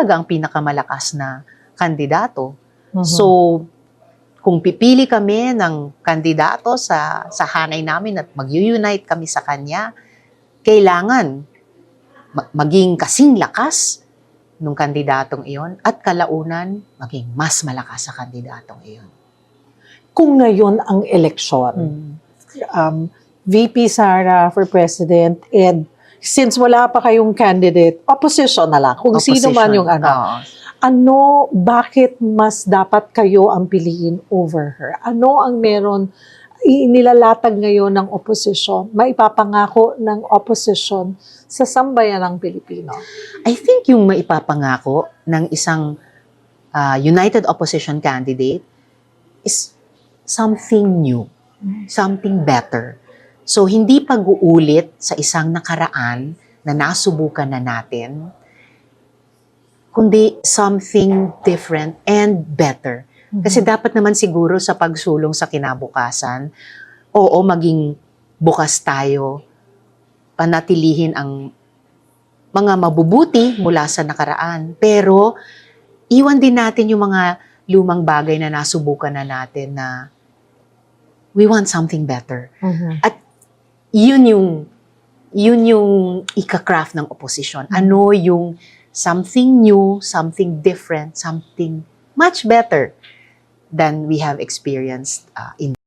talaga ang pinakamalakas na kandidato. Mhm. So, kung pipili kami ng kandidato sa hanay namin at mag-unite kami sa kanya, kailangan maging kasing lakas ng kandidatong iyon at kalaunan maging mas malakas sa kandidatong iyon. Kung ngayon ang eleksyon, VP Sara for President, and since wala pa kayong candidate, opposition na lang, kung sino man yung Oo. ano, bakit mas dapat kayo ang piliin over her? Ano ang meron inilalatag ngayon ng opposition, maipapangako ng opposition sa sambayanang Pilipino? I think yung maipapangako ng isang united opposition candidate is something new, something better. So, hindi pag-uulit sa isang nakaraan na nasubukan na natin, kundi something different and better. Kasi dapat naman siguro sa pagsulong sa kinabukasan, oo, maging bukas tayo, panatilihin ang mga mabubuti mula sa nakaraan. Pero, iwan din natin yung mga lumang bagay na nasubukan na natin na we want something better. At yun yung ika-craft ng opposition. Ano yung something new, something different, something much better than we have experienced in